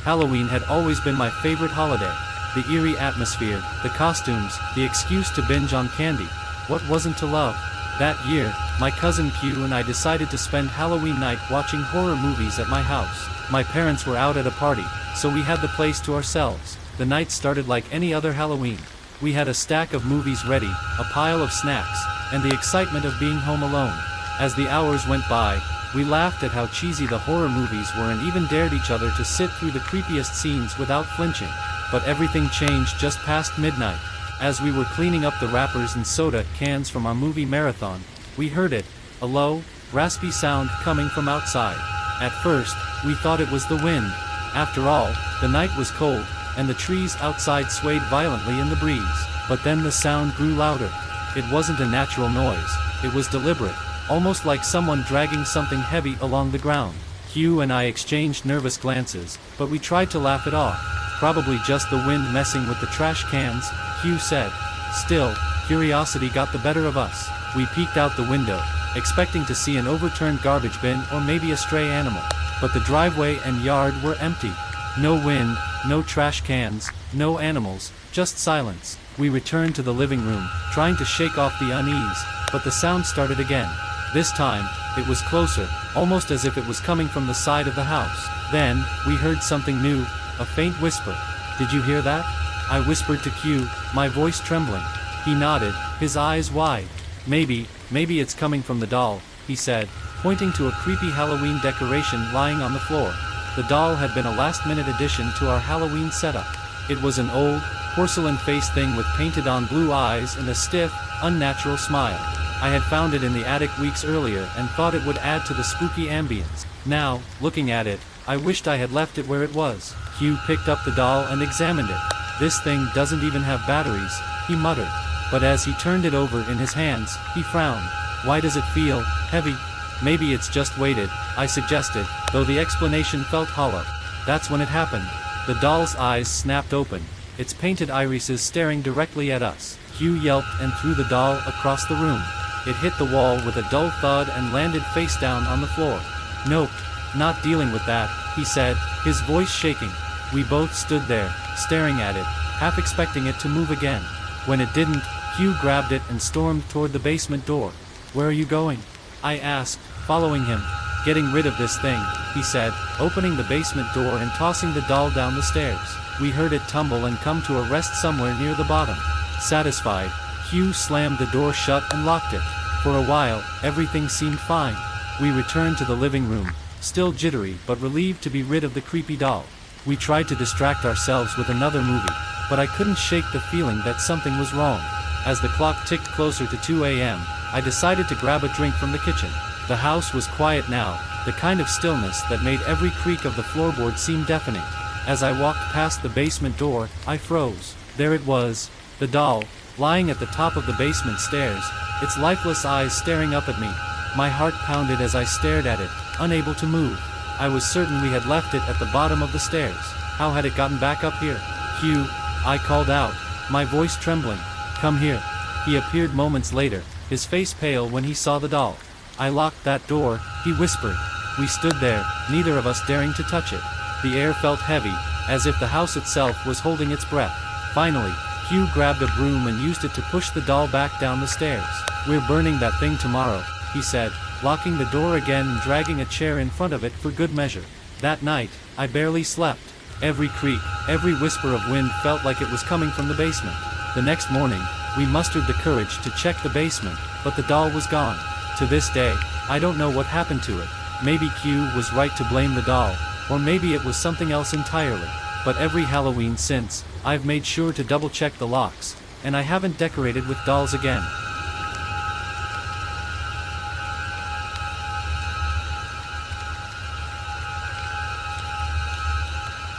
Halloween had always been my favorite holiday. The eerie atmosphere, the costumes, the excuse to binge on candy. What wasn't to love? That year, my cousin Q and I decided to spend Halloween night watching horror movies at my house. My parents were out at a party, so we had the place to ourselves. The night started like any other Halloween. We had a stack of movies ready, a pile of snacks, and the excitement of being home alone. As the hours went by, we laughed at how cheesy the horror movies were and even dared each other to sit through the creepiest scenes without flinching. But everything changed just past midnight. As we were cleaning up the wrappers and soda cans from our movie marathon, we heard it, a low, raspy sound coming from outside. At first, we thought it was the wind. After all, the night was cold, and the trees outside swayed violently in the breeze. But then the sound grew louder. It wasn't a natural noise, it was deliberate, almost like someone dragging something heavy along the ground. Hugh and I exchanged nervous glances, but we tried to laugh it off. Probably just the wind messing with the trash cans, Hugh said. Still, curiosity got the better of us. We peeked out the window, expecting to see an overturned garbage bin or maybe a stray animal. But the driveway and yard were empty. No wind, no trash cans, no animals, just silence. We returned to the living room, trying to shake off the unease, but the sound started again. This time, it was closer, almost as if it was coming from the side of the house. Then, we heard something new, a faint whisper. Did you hear that? I whispered to Q, my voice trembling. He nodded, his eyes wide. Maybe it's coming from the doll, he said, pointing to a creepy Halloween decoration lying on the floor. The doll had been a last-minute addition to our Halloween setup. It was an old, porcelain-faced thing with painted-on blue eyes and a stiff, unnatural smile. I had found it in the attic weeks earlier and thought it would add to the spooky ambience. Now, looking at it, I wished I had left it where it was. Hugh picked up the doll and examined it. This thing doesn't even have batteries, he muttered. But as he turned it over in his hands, he frowned. Why does it feel heavy? Maybe it's just weighted, I suggested, though the explanation felt hollow. That's when it happened. The doll's eyes snapped open, its painted irises staring directly at us. Hugh yelped and threw the doll across the room. It hit the wall with a dull thud and landed face down on the floor. Nope, not dealing with that, he said, his voice shaking. We both stood there, staring at it, half expecting it to move again. When it didn't, Hugh grabbed it and stormed toward the basement door. Where are you going? I asked, following him. Getting rid of this thing, he said, opening the basement door and tossing the doll down the stairs. We heard it tumble and come to a rest somewhere near the bottom. Satisfied, Hugh slammed the door shut and locked it. For a while, everything seemed fine. We returned to the living room, still jittery but relieved to be rid of the creepy doll. We tried to distract ourselves with another movie, but I couldn't shake the feeling that something was wrong. As the clock ticked closer to 2 a.m., I decided to grab a drink from the kitchen. The house was quiet now, the kind of stillness that made every creak of the floorboard seem deafening. As I walked past the basement door, I froze. There it was, the doll, lying at the top of the basement stairs, its lifeless eyes staring up at me. My heart pounded as I stared at it, unable to move. I was certain we had left it at the bottom of the stairs. How had it gotten back up here? Hugh, I called out, my voice trembling. Come here. He appeared moments later, his face pale when he saw the doll. I locked that door, he whispered. We stood there, neither of us daring to touch it. The air felt heavy, as if the house itself was holding its breath. Finally, Hugh grabbed a broom and used it to push the doll back down the stairs. We're burning that thing tomorrow, he said, locking the door again and dragging a chair in front of it for good measure. That night, I barely slept. Every creak, every whisper of wind felt like it was coming from the basement. The next morning, we mustered the courage to check the basement, but the doll was gone. To this day, I don't know what happened to it. Maybe Q was right to blame the doll, or maybe it was something else entirely. But every Halloween since, I've made sure to double-check the locks, and I haven't decorated with dolls again.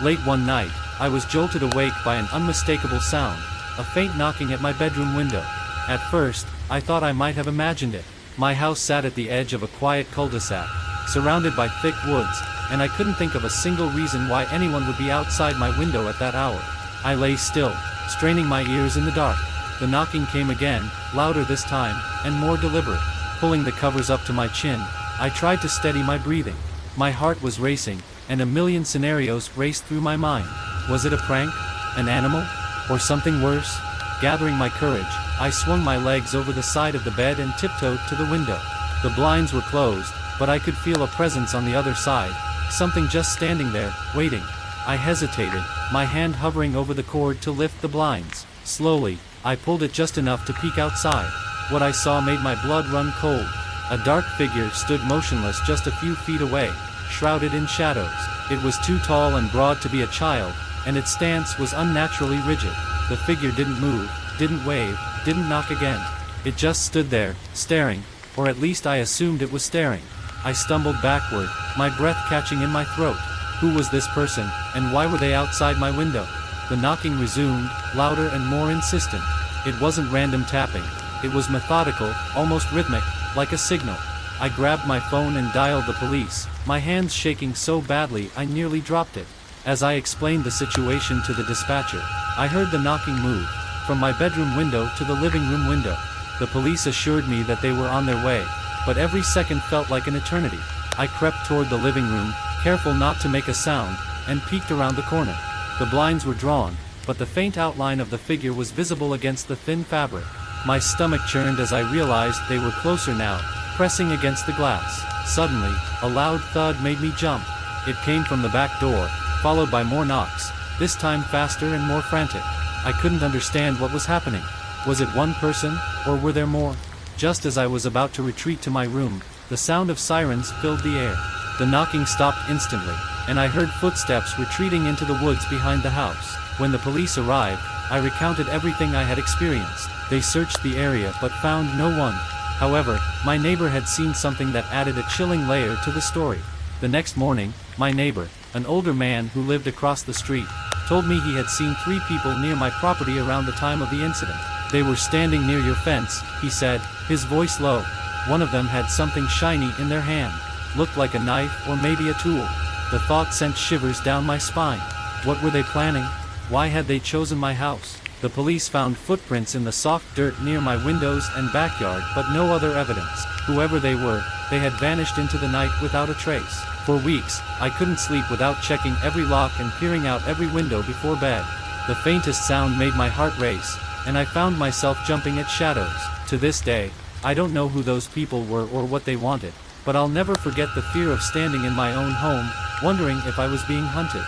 Late one night, I was jolted awake by an unmistakable sound, a faint knocking at my bedroom window. At first, I thought I might have imagined it. My house sat at the edge of a quiet cul-de-sac, surrounded by thick woods, and I couldn't think of a single reason why anyone would be outside my window at that hour. I lay still, straining my ears in the dark. The knocking came again, louder this time, and more deliberate. Pulling the covers up to my chin, I tried to steady my breathing. My heart was racing, and a million scenarios raced through my mind. Was it a prank? An animal? Or something worse? Gathering my courage, I swung my legs over the side of the bed and tiptoed to the window. The blinds were closed, but I could feel a presence on the other side, something just standing there, waiting. I hesitated, my hand hovering over the cord to lift the blinds. Slowly, I pulled it just enough to peek outside. What I saw made my blood run cold. A dark figure stood motionless just a few feet away, shrouded in shadows. It was too tall and broad to be a child, and its stance was unnaturally rigid. The figure didn't move, didn't wave, didn't knock again. It just stood there, staring, or at least I assumed it was staring. I stumbled backward, my breath catching in my throat. Who was this person, and why were they outside my window? The knocking resumed, louder and more insistent. It wasn't random tapping. It was methodical, almost rhythmic, like a signal. I grabbed my phone and dialed the police, my hands shaking so badly I nearly dropped it. As I explained the situation to the dispatcher, I heard the knocking move, from my bedroom window to the living room window. The police assured me that they were on their way, but every second felt like an eternity. I crept toward the living room, careful not to make a sound, and peeked around the corner. The blinds were drawn, but the faint outline of the figure was visible against the thin fabric. My stomach churned as I realized they were closer now, pressing against the glass. Suddenly, a loud thud made me jump. It came from the back door, followed by more knocks, this time faster and more frantic. I couldn't understand what was happening. Was it one person, or were there more? Just as I was about to retreat to my room, the sound of sirens filled the air. The knocking stopped instantly, and I heard footsteps retreating into the woods behind the house. When the police arrived, I recounted everything I had experienced. They searched the area but found no one. However, my neighbor had seen something that added a chilling layer to the story. The next morning, my neighbor, an older man who lived across the street, told me he had seen 3 people near my property around the time of the incident. They were standing near your fence, he said, his voice low. One of them had something shiny in their hand. Looked like a knife or maybe a tool. The thought sent shivers down my spine. What were they planning? Why had they chosen my house? The police found footprints in the soft dirt near my windows and backyard but no other evidence. Whoever they were, they had vanished into the night without a trace. For weeks, I couldn't sleep without checking every lock and peering out every window before bed. The faintest sound made my heart race, and I found myself jumping at shadows. To this day, I don't know who those people were or what they wanted, but I'll never forget the fear of standing in my own home, wondering if I was being hunted.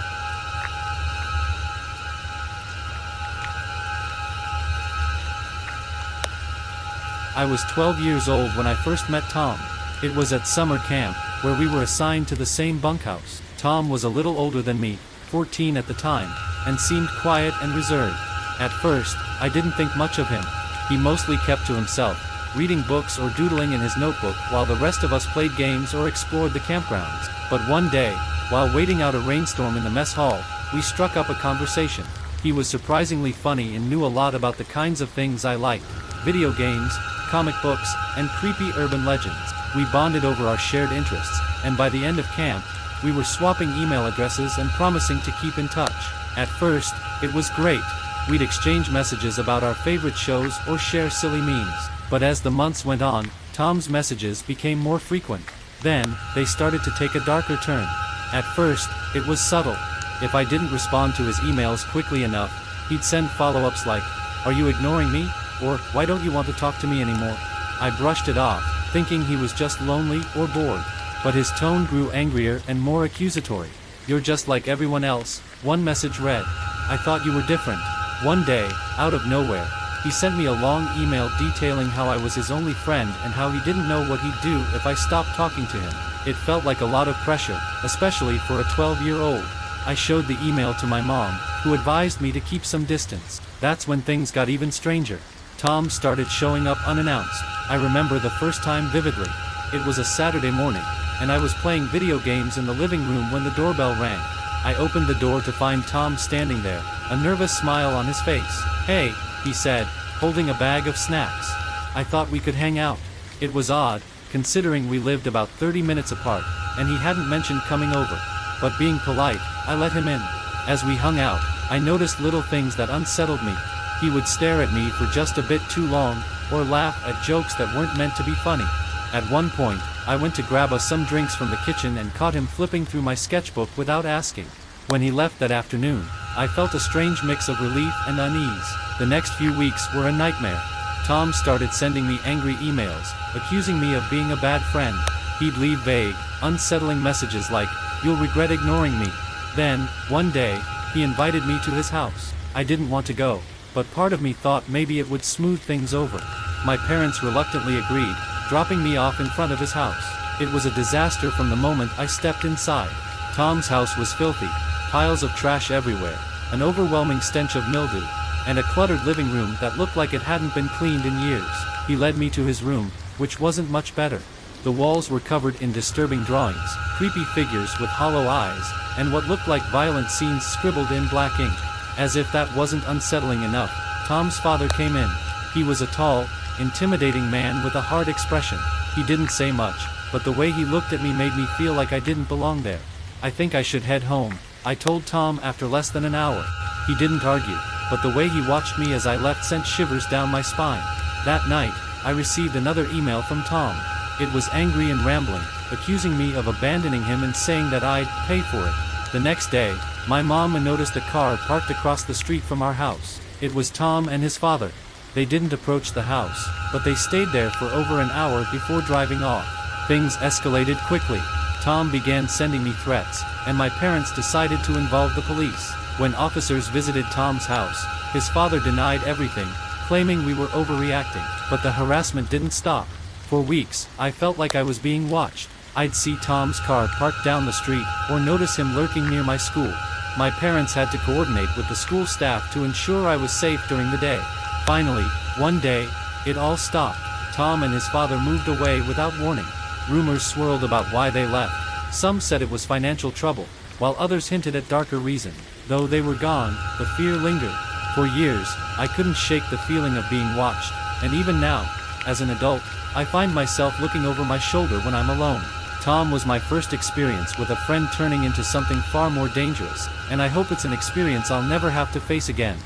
I was 12 years old when I first met Tom. It was at summer camp, where we were assigned to the same bunkhouse. Tom was a little older than me, 14 at the time, and seemed quiet and reserved. At first, I didn't think much of him. He mostly kept to himself, reading books or doodling in his notebook while the rest of us played games or explored the campgrounds. But one day, while waiting out a rainstorm in the mess hall, we struck up a conversation. He was surprisingly funny and knew a lot about the kinds of things I liked: video games, comic books, and creepy urban legends. We bonded over our shared interests, and by the end of camp, we were swapping email addresses and promising to keep in touch. At first, it was great. We'd exchange messages about our favorite shows or share silly memes. But as the months went on, Tom's messages became more frequent. Then, they started to take a darker turn. At first, it was subtle. If I didn't respond to his emails quickly enough, he'd send follow-ups like, "Are you ignoring me?" or "Why don't you want to talk to me anymore?" I brushed it off, thinking he was just lonely or bored. But his tone grew angrier and more accusatory. "You're just like everyone else," one message read. "I thought you were different." One day, out of nowhere, he sent me a long email detailing how I was his only friend and how he didn't know what he'd do if I stopped talking to him. It felt like a lot of pressure, especially for a 12-year-old. I showed the email to my mom, who advised me to keep some distance. That's when things got even stranger. Tom started showing up unannounced. I remember the first time vividly. It was a Saturday morning, and I was playing video games in the living room when the doorbell rang. I opened the door to find Tom standing there, a nervous smile on his face. "Hey," he said, holding a bag of snacks. I thought we could hang out. It was odd, considering we lived about 30 minutes apart, and he hadn't mentioned coming over. But being polite, I let him in. As we hung out, I noticed little things that unsettled me. He would stare at me for just a bit too long, or laugh at jokes that weren't meant to be funny. At one point, I went to grab us some drinks from the kitchen and caught him flipping through my sketchbook without asking. When he left that afternoon, I felt a strange mix of relief and unease. The next few weeks were a nightmare. Tom started sending me angry emails, accusing me of being a bad friend. He'd leave vague, unsettling messages like, "You'll regret ignoring me." Then, one day, he invited me to his house. I didn't want to go, but part of me thought maybe it would smooth things over. My parents reluctantly agreed, dropping me off in front of his house. It was a disaster from the moment I stepped inside. Tom's house was filthy, piles of trash everywhere, an overwhelming stench of mildew, and a cluttered living room that looked like it hadn't been cleaned in years. He led me to his room, which wasn't much better. The walls were covered in disturbing drawings, creepy figures with hollow eyes, and what looked like violent scenes scribbled in black ink. As if that wasn't unsettling enough, Tom's father came in. He was a tall, intimidating man with a hard expression. He didn't say much, but the way he looked at me made me feel like I didn't belong there. "I think I should head home," I told Tom after less than an hour. He didn't argue, but the way he watched me as I left sent shivers down my spine. That night, I received another email from Tom. It was angry and rambling, accusing me of abandoning him and saying that I'd pay for it. The next day, my mom noticed a car parked across the street from our house. It was Tom and his father. They didn't approach the house, but they stayed there for over an hour before driving off. Things escalated quickly. Tom began sending me threats, and my parents decided to involve the police. When officers visited Tom's house, his father denied everything, claiming we were overreacting. But the harassment didn't stop. For weeks, I felt like I was being watched. I'd see Tom's car parked down the street, or notice him lurking near my school. My parents had to coordinate with the school staff to ensure I was safe during the day. Finally, one day, it all stopped. Tom and his father moved away without warning. Rumors swirled about why they left. Some said it was financial trouble, while others hinted at darker reason. Though they were gone, the fear lingered. For years, I couldn't shake the feeling of being watched, and even now, as an adult, I find myself looking over my shoulder when I'm alone. Tom was my first experience with a friend turning into something far more dangerous, and I hope it's an experience I'll never have to face again.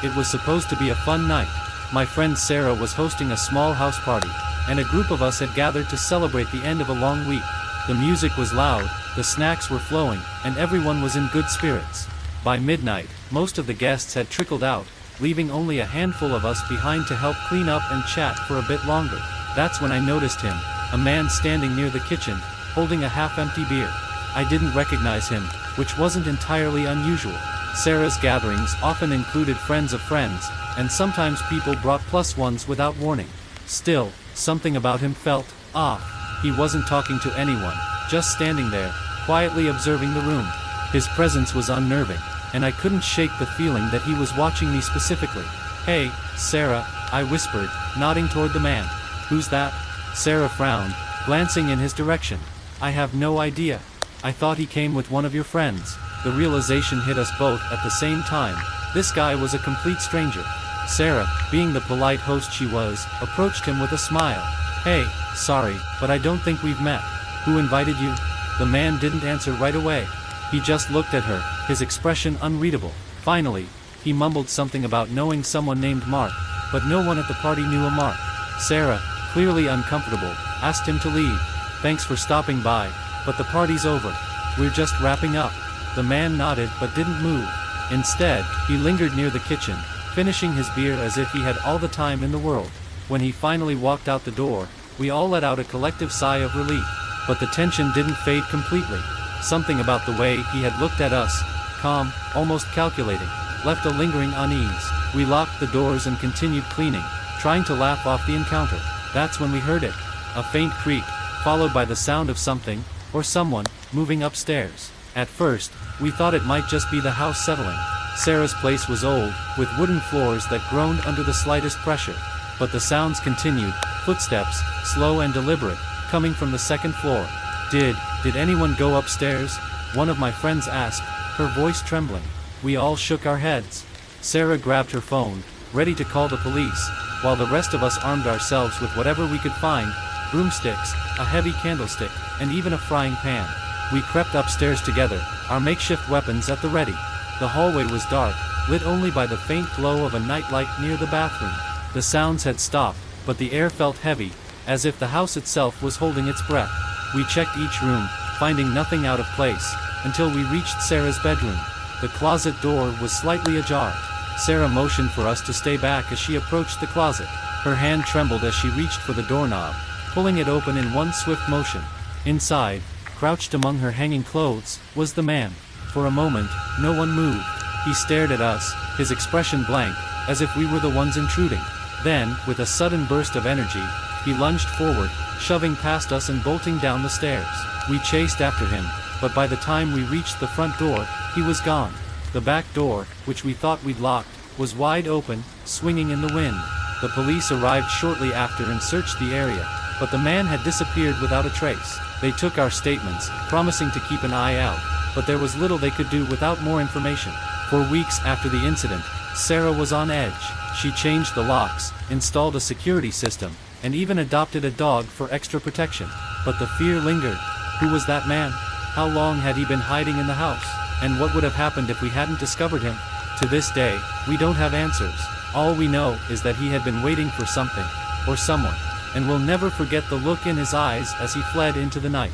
It was supposed to be a fun night. My friend Sarah was hosting a small house party, and a group of us had gathered to celebrate the end of a long week. The music was loud, the snacks were flowing, and everyone was in good spirits. By midnight, most of the guests had trickled out, leaving only a handful of us behind to help clean up and chat for a bit longer. That's when I noticed him, a man standing near the kitchen, holding a half-empty beer. I didn't recognize him, which wasn't entirely unusual. Sarah's gatherings often included friends of friends, and sometimes people brought plus ones without warning. Still, something about him felt off. He wasn't talking to anyone, just standing there, quietly observing the room. His presence was unnerving, and I couldn't shake the feeling that he was watching me specifically. "Hey, Sarah," I whispered, nodding toward the man. "Who's that?" Sarah frowned, glancing in his direction. "I have no idea. I thought he came with one of your friends." The realization hit us both at the same time. This guy was a complete stranger. Sarah, being the polite host she was, approached him with a smile. "Hey, sorry, but I don't think we've met. Who invited you?" The man didn't answer right away. He just looked at her, his expression unreadable. Finally, he mumbled something about knowing someone named Mark, but no one at the party knew a Mark. Sarah, clearly uncomfortable, asked him to leave. "Thanks for stopping by, but the party's over. We're just wrapping up." The man nodded but didn't move. Instead, he lingered near the kitchen, finishing his beer as if he had all the time in the world. When he finally walked out the door, we all let out a collective sigh of relief. But the tension didn't fade completely. Something about the way he had looked at us, calm, almost calculating, left a lingering unease. We locked the doors and continued cleaning, trying to laugh off the encounter. That's when we heard it. A faint creak, followed by the sound of something, or someone, moving upstairs. At first, we thought it might just be the house settling. Sarah's place was old, with wooden floors that groaned under the slightest pressure. But the sounds continued, footsteps, slow and deliberate, coming from the second floor. Did anyone go upstairs?" one of my friends asked, her voice trembling. We all shook our heads. Sarah grabbed her phone, ready to call the police, while the rest of us armed ourselves with whatever we could find, broomsticks, a heavy candlestick, and even a frying pan. We crept upstairs together, our makeshift weapons at the ready. The hallway was dark, lit only by the faint glow of a nightlight near the bathroom. The sounds had stopped, but the air felt heavy, as if the house itself was holding its breath. We checked each room, finding nothing out of place, until we reached Sarah's bedroom. The closet door was slightly ajar. Sarah motioned for us to stay back as she approached the closet. Her hand trembled as she reached for the doorknob, pulling it open in one swift motion. Inside, crouched among her hanging clothes, was the man. For a moment, no one moved. He stared at us, his expression blank, as if we were the ones intruding. Then, with a sudden burst of energy, he lunged forward, shoving past us and bolting down the stairs. We chased after him, but by the time we reached the front door, he was gone. The back door, which we thought we'd locked, was wide open, swinging in the wind. The police arrived shortly after and searched the area, but the man had disappeared without a trace. They took our statements, promising to keep an eye out, but there was little they could do without more information. For weeks after the incident, Sarah was on edge. She changed the locks, installed a security system, and even adopted a dog for extra protection. But the fear lingered. Who was that man? How long had he been hiding in the house? And what would have happened if we hadn't discovered him? To this day, we don't have answers. All we know is that he had been waiting for something, or someone, and we'll never forget the look in his eyes as he fled into the night.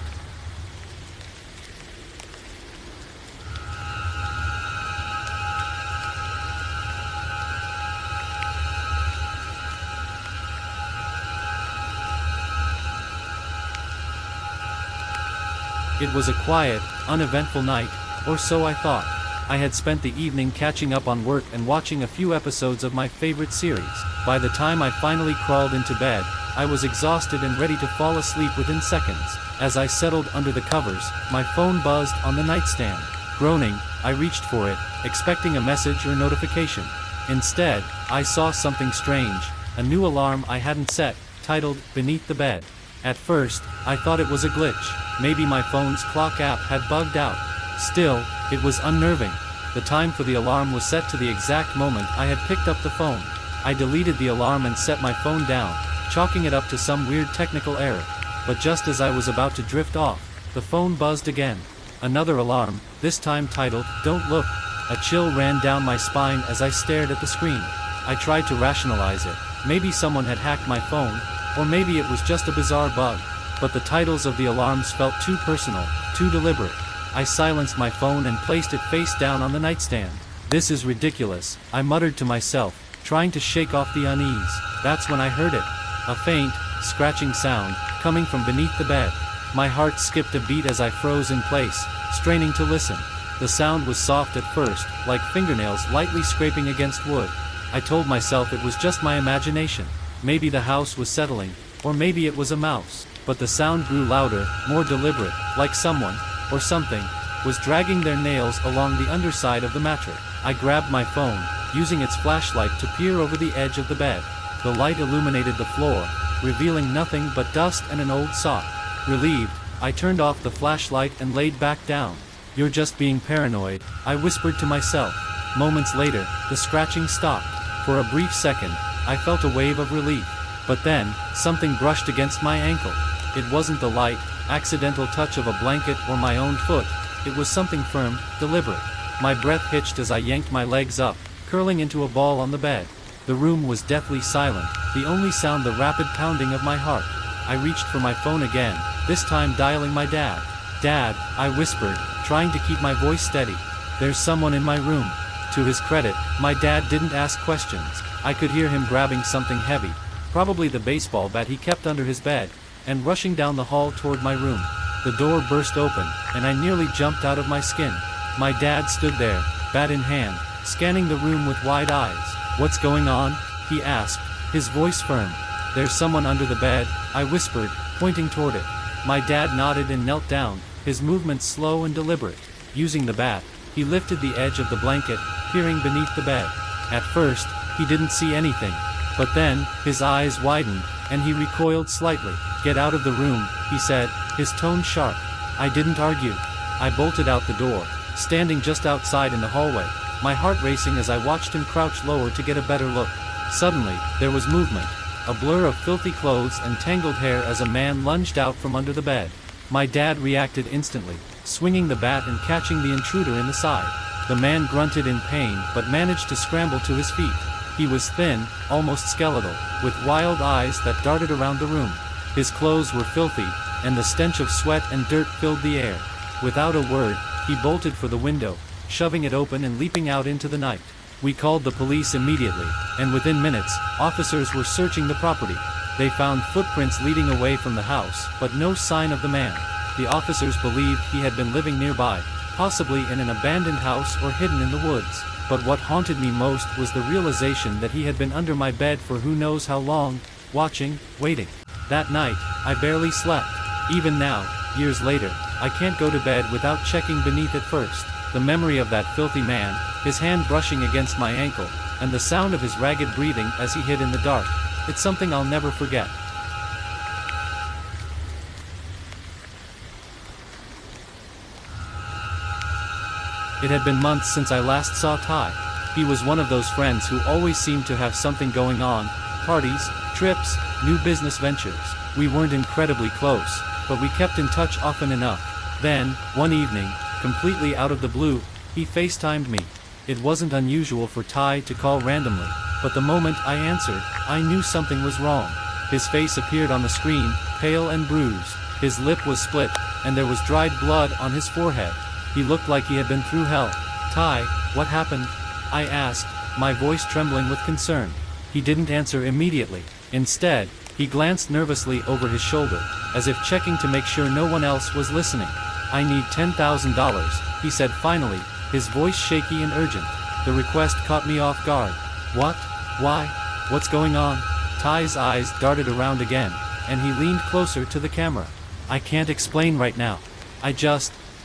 It was a quiet, uneventful night, or so I thought. I had spent the evening catching up on work and watching a few episodes of my favorite series. By the time I finally crawled into bed, I was exhausted and ready to fall asleep within seconds. As I settled under the covers, my phone buzzed on the nightstand. Groaning, I reached for it, expecting a message or notification. Instead, I saw something strange, a new alarm I hadn't set, titled, "Beneath the Bed." At first, I thought it was a glitch. Maybe my phone's clock app had bugged out. Still, it was unnerving. The time for the alarm was set to the exact moment I had picked up the phone. I deleted the alarm and set my phone down, chalking it up to some weird technical error. But just as I was about to drift off, the phone buzzed again. Another alarm, this time titled, "Don't Look." A chill ran down my spine as I stared at the screen. I tried to rationalize it. Maybe someone had hacked my phone, or maybe it was just a bizarre bug. But the titles of the alarms felt too personal, too deliberate. I silenced my phone and placed it face down on the nightstand. "This is ridiculous," I muttered to myself, trying to shake off the unease. That's when I heard it. A faint, scratching sound, coming from beneath the bed. My heart skipped a beat as I froze in place, straining to listen. The sound was soft at first, like fingernails lightly scraping against wood. I told myself it was just my imagination. Maybe the house was settling, or maybe it was a mouse. But the sound grew louder, more deliberate, like someone, or something, was dragging their nails along the underside of the mattress. I grabbed my phone, using its flashlight to peer over the edge of the bed. The light illuminated the floor, revealing nothing but dust and an old sock. Relieved, I turned off the flashlight and laid back down. "You're just being paranoid," I whispered to myself. Moments later, the scratching stopped. For a brief second, I felt a wave of relief. But then, something brushed against my ankle. It wasn't the light, accidental touch of a blanket or my own foot. It was something firm, deliberate. My breath hitched as I yanked my legs up, curling into a ball on the bed. The room was deathly silent, the only sound the rapid pounding of my heart. I reached for my phone again, this time dialing my dad. "Dad," I whispered, trying to keep my voice steady. "There's someone in my room." To his credit, my dad didn't ask questions. I could hear him grabbing something heavy, probably the baseball bat he kept under his bed, and rushing down the hall toward my room. The door burst open, and I nearly jumped out of my skin. My dad stood there, bat in hand, scanning the room with wide eyes. "What's going on?" he asked, his voice firm. "There's someone under the bed," I whispered, pointing toward it. My dad nodded and knelt down, his movements slow and deliberate. Using the bat, he lifted the edge of the blanket, peering beneath the bed. At first, he didn't see anything. But then, his eyes widened, and he recoiled slightly. "Get out of the room," he said, his tone sharp. I didn't argue. I bolted out the door, standing just outside in the hallway, my heart racing as I watched him crouch lower to get a better look. Suddenly, there was movement, a blur of filthy clothes and tangled hair as a man lunged out from under the bed. My dad reacted instantly, swinging the bat and catching the intruder in the side. The man grunted in pain but managed to scramble to his feet. He was thin, almost skeletal, with wild eyes that darted around the room. His clothes were filthy, and the stench of sweat and dirt filled the air. Without a word, he bolted for the window, shoving it open and leaping out into the night. We called the police immediately, and within minutes, officers were searching the property. They found footprints leading away from the house, but no sign of the man. The officers believed he had been living nearby, possibly in an abandoned house or hidden in the woods. But what haunted me most was the realization that he had been under my bed for who knows how long, watching, waiting. That night, I barely slept. Even now, years later, I can't go to bed without checking beneath it first. The memory of that filthy man, his hand brushing against my ankle, and the sound of his ragged breathing as he hid in the dark. It's something I'll never forget. It had been months since I last saw Ty. He was one of those friends who always seemed to have something going on. Parties, trips, new business ventures. We weren't incredibly close, but we kept in touch often enough. Then, one evening, completely out of the blue, he FaceTimed me. It wasn't unusual for Ty to call randomly, but the moment I answered, I knew something was wrong. His face appeared on the screen, pale and bruised. His lip was split, and there was dried blood on his forehead. He looked like he had been through hell. Ty, what happened? I asked, my voice trembling with concern. He didn't answer immediately. Instead, he glanced nervously over his shoulder, as if checking to make sure no one else was listening. I need $10,000, he said finally, his voice shaky and urgent. The request caught me off guard. What? Why? What's going on? Ty's eyes darted around again, and he leaned closer to the camera. I can't explain right now.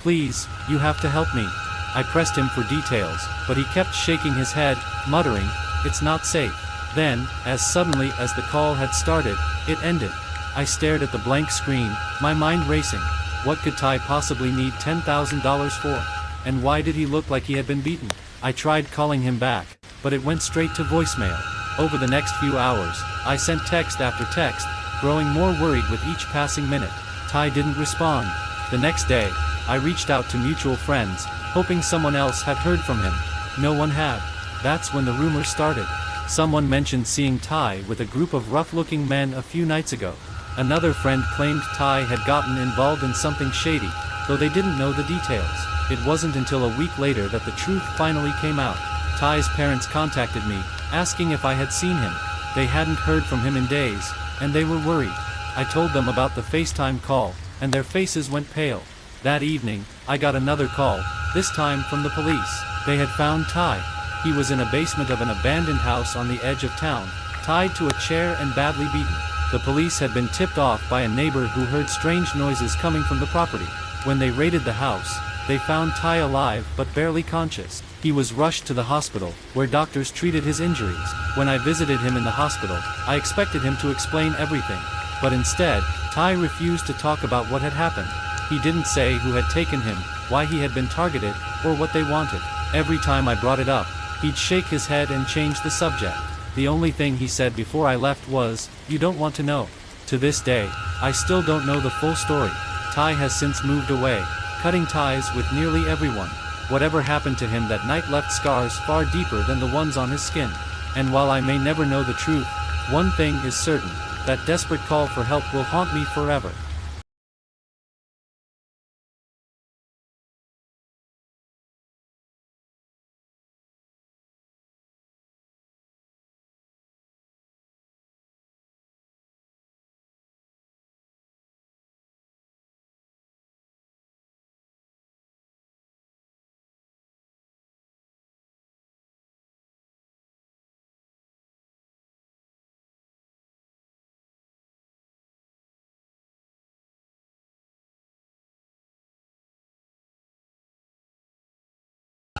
Please, you have to help me. I pressed him for details, but he kept shaking his head, muttering, it's not safe. Then, as suddenly as the call had started, it ended. I stared at the blank screen, my mind racing. What could Ty possibly need $10,000 for? And why did he look like he had been beaten? I tried calling him back, but it went straight to voicemail. Over the next few hours, I sent text after text, growing more worried with each passing minute. Ty didn't respond. The next day, I reached out to mutual friends, hoping someone else had heard from him. No one had. That's when the rumor started. Someone mentioned seeing Ty with a group of rough-looking men a few nights ago. Another friend claimed Ty had gotten involved in something shady, though they didn't know the details. It wasn't until a week later that the truth finally came out. Ty's parents contacted me, asking if I had seen him. They hadn't heard from him in days, and they were worried. I told them about the FaceTime call, and their faces went pale. That evening, I got another call, this time from the police. They had found Ty. He was in a basement of an abandoned house on the edge of town, tied to a chair and badly beaten. The police had been tipped off by a neighbor who heard strange noises coming from the property. When they raided the house, they found Ty alive but barely conscious. He was rushed to the hospital, where doctors treated his injuries. When I visited him in the hospital, I expected him to explain everything. But instead, Ty refused to talk about what had happened. He didn't say who had taken him, why he had been targeted, or what they wanted. Every time I brought it up, he'd shake his head and change the subject. The only thing he said before I left was, "You don't want to know." To this day, I still don't know the full story. Ty has since moved away, cutting ties with nearly everyone. Whatever happened to him that night left scars far deeper than the ones on his skin. And while I may never know the truth, one thing is certain, that desperate call for help will haunt me forever.